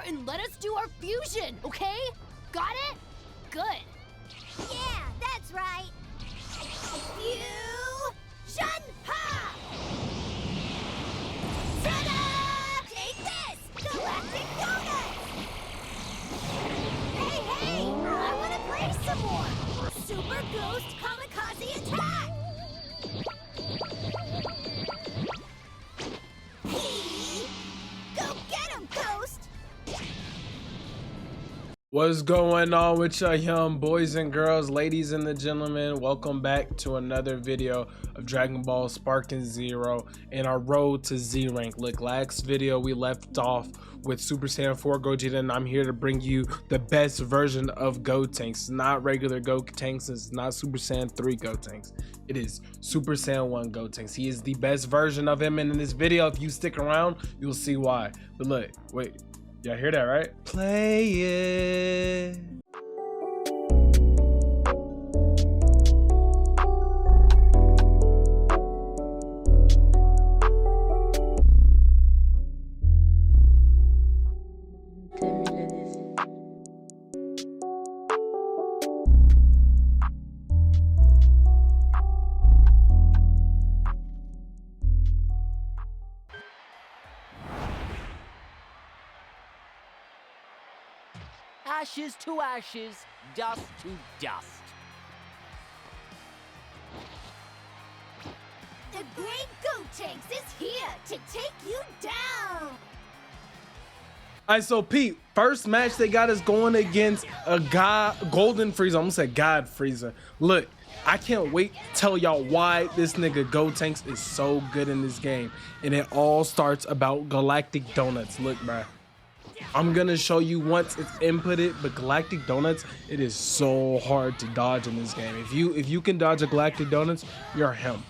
and let us do our fusion, okay? Got it? Good. Yeah, that's right. Fusion! Ha! Ta-da! Take this! Galactic Donuts! Hey, I want to play some more! Super Ghost Kamikaze Attack! Go get him, Ghost! What's going on with y'all young boys and girls, ladies and the gentlemen? Welcome back to another video of Dragon Ball Sparking Zero and our road to Z rank. Look, last video we left off with Super Saiyan 4 Gogeta, and I'm here to bring you the best version of Gotenks. It's not regular Gotenks, it's not Super Saiyan 3 Gotenks. It is Super Saiyan 1 Gotenks. He is the best version of him, and in this video, if you stick around, you'll see why. But look, wait. Y'all hear that, right? Play it. Ashes to ashes, dust to dust. The Great Gotenks is here to take you down! Alright, so Pete, first match they got us going against a Golden Frieza. I almost said God Frieza. Look, I can't wait to tell y'all why this nigga Gotenks is so good in this game. And it all starts about Galactic Donuts. Look, bruh. I'm gonna show you once it's inputted, but Galactic Donuts, it is so hard to dodge in this game. If you can dodge a Galactic Donuts, you're him.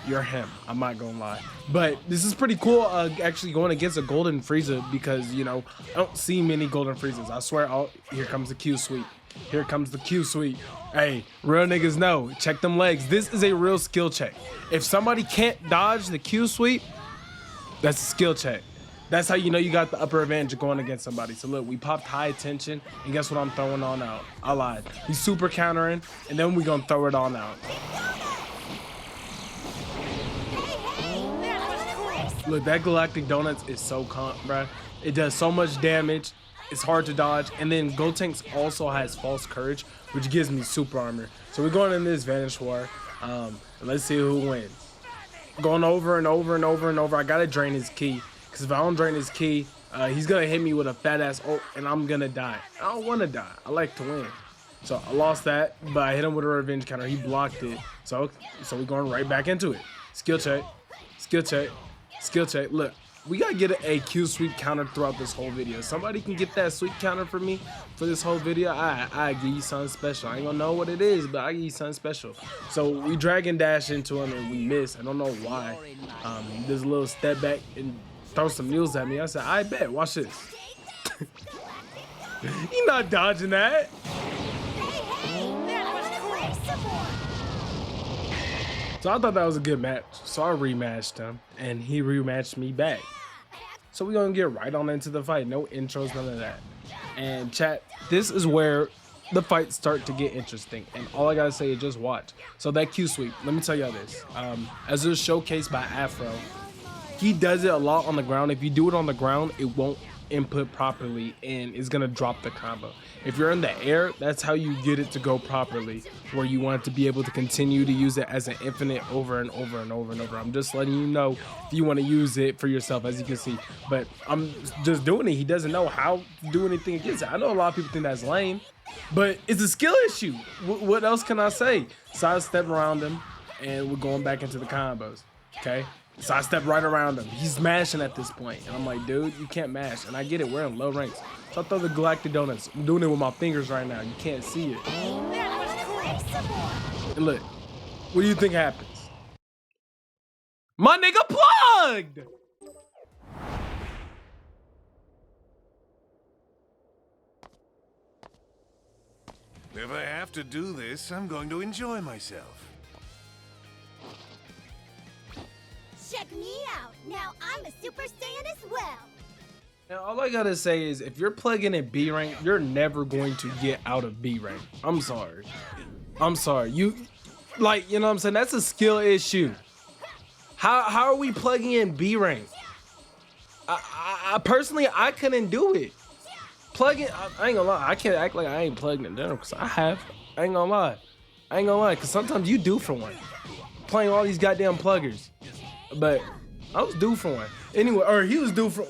You're him. I'm not gonna lie. But this is pretty cool, actually going against a Golden Frieza, because, you know, I don't see many Golden Friezas. I swear, oh, here comes the Q Suite. Here comes the Q Suite. Hey, real niggas know, check them legs. This is a real skill check. If somebody can't dodge the Q Suite, that's a skill check. That's how you know you got the upper advantage going against somebody. So look, we popped high attention, and guess what I'm throwing on out? I lied. He's super countering, and then we gonna throw it on out. Look, that Galactic Donuts is so bruh. It does so much damage. It's hard to dodge, and then Gotenks also has false courage, which gives me super armor. So we're going in this Vanish War. Let's see who wins. Going over and over and over and over. I gotta drain his ki. Because if I don't drain his ki, he's going to hit me with a fat ass ult, and I'm going to die. I don't want to die. I like to win. So I lost that, but I hit him with a revenge counter. He blocked it. So we're going right back into it. Skill check. Skill check. Skill check. Look, we got to get a Q sweep counter throughout this whole video. Somebody can get that sweep counter for me for this whole video. I give you something special. I ain't going to know what it is, but I give you something special. So we drag and dash into him, and we miss. I don't know why. There's a little step back and throw some mules at me. I said, I bet. Watch this. He not dodging that. So I thought that was a good match. So I rematched him, and he rematched me back. So we're gonna get right on into the fight. No intros, none of that. And chat, this is where the fights start to get interesting, and all I gotta say is just watch. So that Q sweep, let me tell y'all this. As it was showcased by Afro, he does it a lot on the ground. If you do it on the ground, it won't input properly, and it's gonna drop the combo. If you're in the air, that's how you get it to go properly, where you want to be able to continue to use it as an infinite over and over and over and over. I'm just letting you know if you want to use it for yourself, as you can see. But I'm just doing it. He doesn't know how to do anything against it. I know a lot of people think that's lame, but it's a skill issue. What else can I say? Sidestep around him, and we're going back into the combos. Okay. So I step right around him. He's mashing at this point. And I'm like, dude, you can't mash. And I get it, we're in low ranks. So I throw the Galactic Donuts. I'm doing it with my fingers right now. You can't see it. And look, what do you think happens? My nigga plugged! If I have to do this, I'm going to enjoy myself. Check me out. Now I'm a Super Saiyan as well. And all I gotta say is, if you're plugging in B rank, you're never going to get out of B rank. I'm sorry. I'm sorry. You know what I'm saying? That's a skill issue. How are we plugging in B rank? I personally, I couldn't do it. Plugging, I ain't gonna lie. I can't act like I ain't plugged in because I have. I ain't gonna lie. Because sometimes you do for one. Playing all these goddamn pluggers. But I was due for one. Anyway, or he was due for.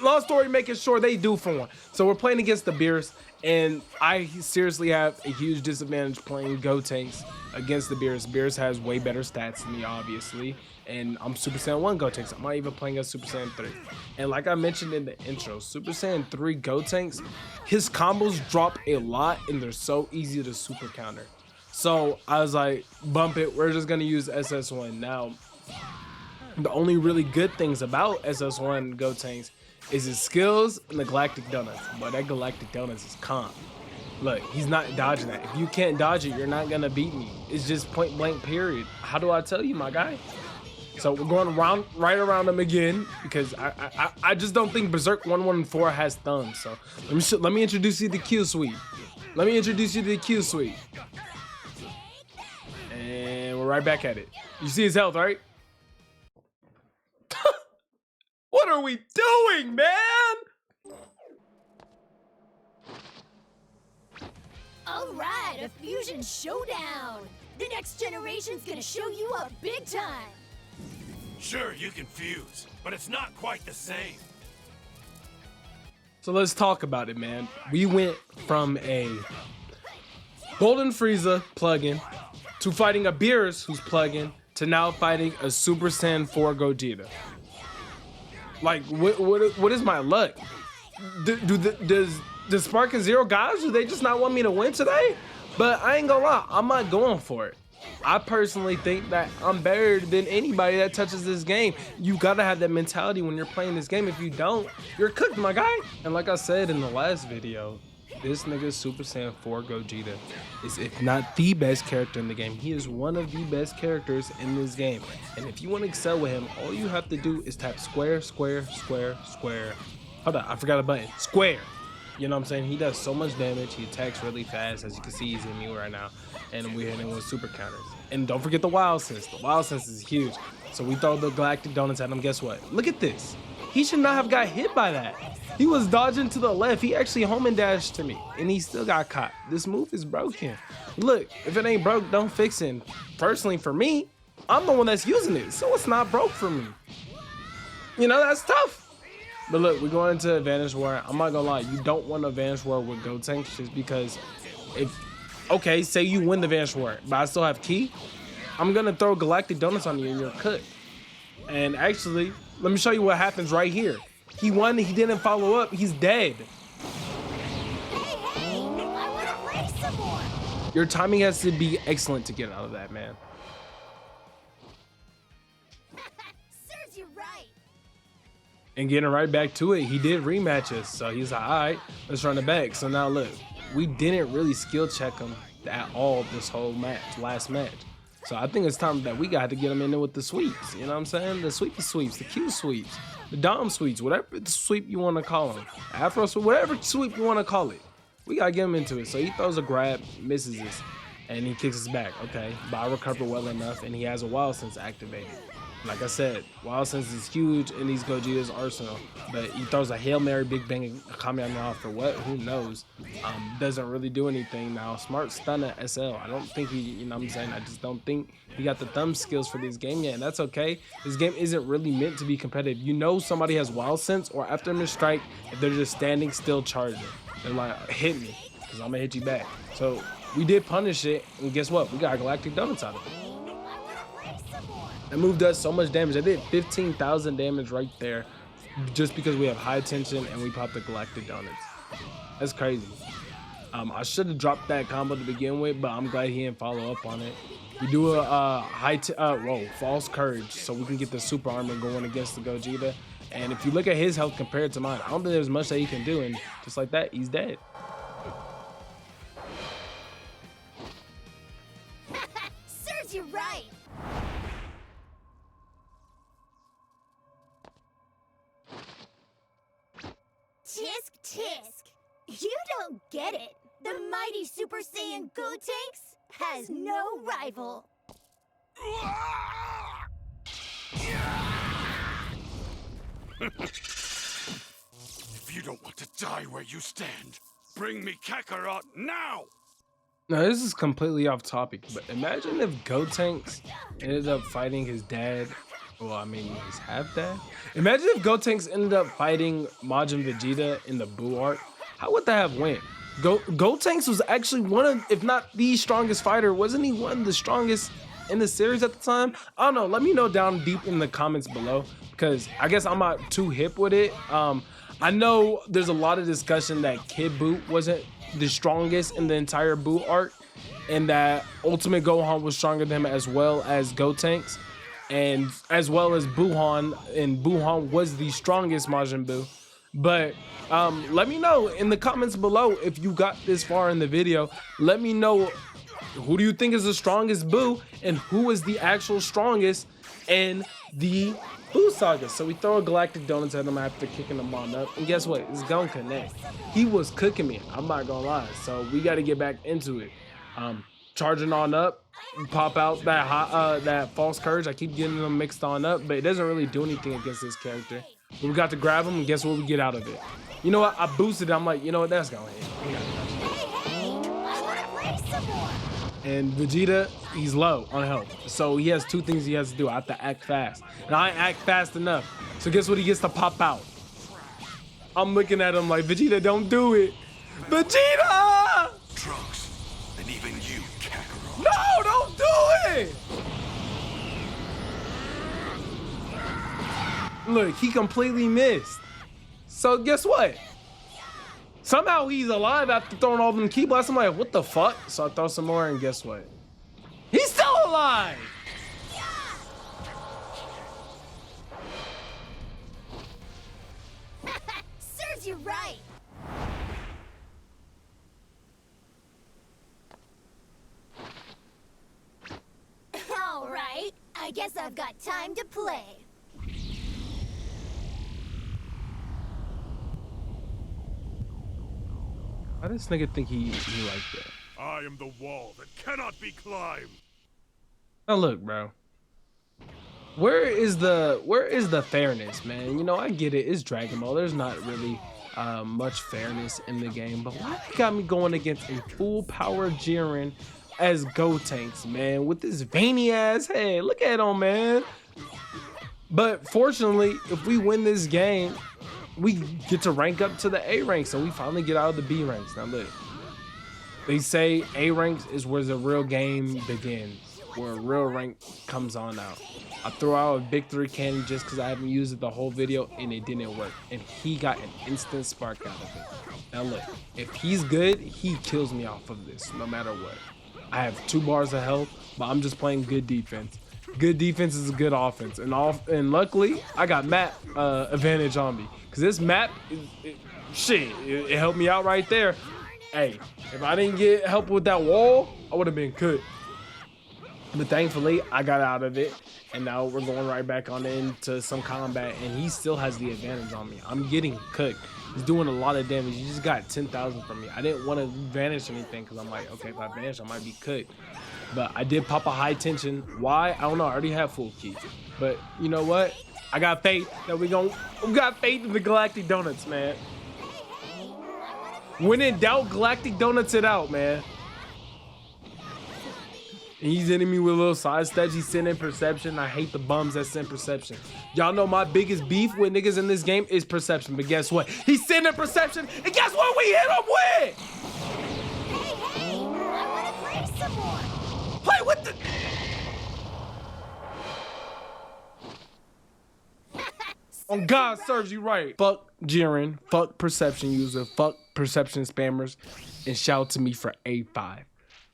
Long story, making sure they do for one. So we're playing against the Beers, and I seriously have a huge disadvantage playing Gotenks against the Beers. Beers has way better stats than me, obviously, and I'm Super Saiyan 1 Gotenks. I'm not even playing as Super Saiyan 3. And like I mentioned in the intro, Super Saiyan 3 Gotenks, his combos drop a lot, and they're so easy to super counter. So I was like, bump it. We're just gonna use SS1 now. The only really good things about SS1 Gotenks is his skills and the Galactic Donuts. But that Galactic Donuts is calm. Look, he's not dodging that. If you can't dodge it, you're not gonna beat me. It's just point blank, period. How do I tell you, my guy? So we're going right around him again because I just don't think Berserk 114 has thumbs. So let me introduce you to Q Suite. And we're right back at it. You see his health, right? What are we doing, man? All right, a fusion showdown. The next generation's gonna show you up big time. Sure, you can fuse, but it's not quite the same. So let's talk about it, man. We went from a Golden Frieza plugin to fighting a Beerus who's plugin to now fighting a Super Saiyan 4 Gogeta. Like, what is my luck? Does Spark and Zero guys, do they just not want me to win today? But I ain't gonna lie, I'm not going for it. I personally think that I'm better than anybody that touches this game. You gotta have that mentality when you're playing this game. If you don't, you're cooked, my guy. And like I said in the last video, this nigga Super Saiyan 4 Gogeta is, if not the best character in the game, he is one of the best characters in this game. And if you want to excel with him, all you have to do is tap square, square, square, square. Hold on, I forgot a button. Square. You know what I'm saying? He does so much damage. He attacks really fast. As you can see, he's in me right now. And we're hitting with super counters. And don't forget the Wild Sense. The Wild Sense is huge. So we throw the Galactic Donuts at him. Guess what? Look at this. He should not have got hit by that. He was dodging to the left. He actually home and dashed to me. And he still got caught. This move is broken. Look, if it ain't broke, don't fix it. Personally, for me, I'm the one that's using it. So it's not broke for me. You know, that's tough. But look, we're going into Advantage War. I'm not gonna lie, you don't want Advantage War with Gotenks just because okay, say you win the Advantage War, but I still have Ki, I'm gonna throw Galactic Donuts on you and you're cooked. And actually, let me show you what happens right here. He won, he didn't follow up, he's dead. Hey, I wanna play some more. Your timing has to be excellent to get out of that, man. Serves you right. And getting right back to it, he did rematch us. So he's like, all right, let's run it back. So now look, we didn't really skill check him at all this whole match, last match. So I think it's time that we got to get him in there with the sweeps. You know what I'm saying? The sweepy sweeps, the Q sweeps, the Dom sweeps, whatever sweep you want to call them. Afro sweep, whatever sweep you want to call it. We got to get him into it. So he throws a grab, misses us, and he kicks us back. Okay, but I recover well enough, and he has a Wild Sense activated. Like I said, Wild Sense is huge in these Gogeta's arsenal, but he throws a Hail Mary, Big Bang, Kamehameha for what? Who knows? Doesn't really do anything now. Smart stun at SL. I don't think he, you know what I'm saying? I just don't think he got the thumb skills for this game yet, and that's okay. This game isn't really meant to be competitive. You know somebody has Wild Sense, or after a strike, if they're just standing still charging. They're like, hit me, because I'm going to hit you back. So we did punish it, and guess what? We got Galactic Donuts out of it. That move does so much damage. I did 15,000 damage right there just because we have high tension and we popped the Galactic Donuts. That's crazy. I should have dropped that combo to begin with, but I'm glad he didn't follow up on it. We do a false courage so we can get the super armor going against the Gogeta. And if you look at his health compared to mine, I don't think there's much that he can do, and just like that, he's dead. Serves you right. Tisk tisk. You don't get it. The mighty Super Saiyan Gotenks has no rival. If you don't want to die where you stand, bring me Kakarot now! Now this is completely off topic, but imagine if Gotenks ended up fighting his dad. Well, I mean his half dad. Imagine if Gotenks ended up fighting Majin Vegeta in the Buu arc. How would that have went? Gotenks was actually one of, if not the strongest fighter, wasn't he one of the strongest in the series at the time? I don't know. Let me know down deep in the comments below, because I guess I'm not too hip with it. I know there's a lot of discussion that Kid Buu wasn't the strongest in the entire Buu arc, and that Ultimate Gohan was stronger than him, as well as Gotenks, and as well as Buuhan, and Buuhan was the strongest Majin Buu. But let me know in the comments below if you got this far in the video. Let me know, who do you think is the strongest Buu, and who is the actual strongest in the Buu saga? So we throw a Galactic Donuts at him after kicking him on up, and guess what? It's gonna connect. He was cooking me, I'm not gonna lie. So we got to get back into it. Charging on up, pop out that false courage. I keep getting them mixed on up, but it doesn't really do anything against this character. But we got to grab him, and guess what we get out of it? You know what? I boosted it. I'm like, you know what? That's gonna hit. Hey, I want to play some more. And Vegeta, he's low on health. So he has two things he has to do. I have to act fast. And I act fast enough. So guess what he gets to pop out? I'm looking at him like, Vegeta, don't do it. Vegeta! Trunks, and even you, Kakarot. No, don't do it! Look, he completely missed. So guess what? Somehow he's alive after throwing all them key blasts. I'm like, what the fuck? So I throw some more, and guess what? He's still alive! Serves you right. All right, I guess I've got time to play. Why does this nigga think he like that? I am the wall that cannot be climbed. Now look, bro. Where is the fairness, man? You know, I get it. It's Dragon Ball. There's not really much fairness in the game, but why they got me going against a full power Jiren as Gotenks, man, with this veiny ass head? Look at him, man. But fortunately, if we win this game, we get to rank up to the A ranks, so we finally get out of the B ranks. Now look, they say A ranks is where the real game begins, where a real rank comes on out. I threw out a victory candy just because I haven't used it the whole video, and it didn't work, and he got an instant spark out of it. Now look, if he's good, he kills me off of this no matter what. I have 2 bars of health, but I'm just playing good defense. Good defense is a good offense, and luckily I got map advantage on me, because this map it helped me out right there. Hey, if I didn't get help with that wall, I would have been cooked. But thankfully I got out of it, and now we're going right back on into some combat, and he still has the advantage on me. I'm getting cooked. He's doing a lot of damage. He just got 10,000 from me. I didn't want to vanish anything, because I'm like, okay, if I vanish I might be cooked. But I did pop a high tension. Why? I don't know. I already have full key. But you know what? I got faith that we got faith in the Galactic Donuts, man. When in doubt, Galactic Donuts it out, man. And he's hitting me with little side steps. He's sending perception. I hate the bums that send perception. Y'all know my biggest beef with niggas in this game is perception. But guess what? He's sending perception. And guess what we hit him with? Hey, I want to play some more. Play with the... On God serves you right. Fuck Jiren. Fuck perception user. Fuck perception spammers. And shout to me for A5.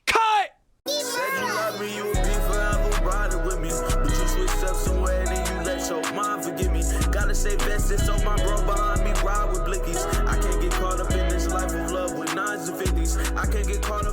Cut! Said you love me, you would be forever riding with me. But you switched up somewhere, then you let your mind forgive me. Gotta say best, so my bro behind me ride with blickies. I can't get caught up in this life of love with 9s and 50s. I can't get caught up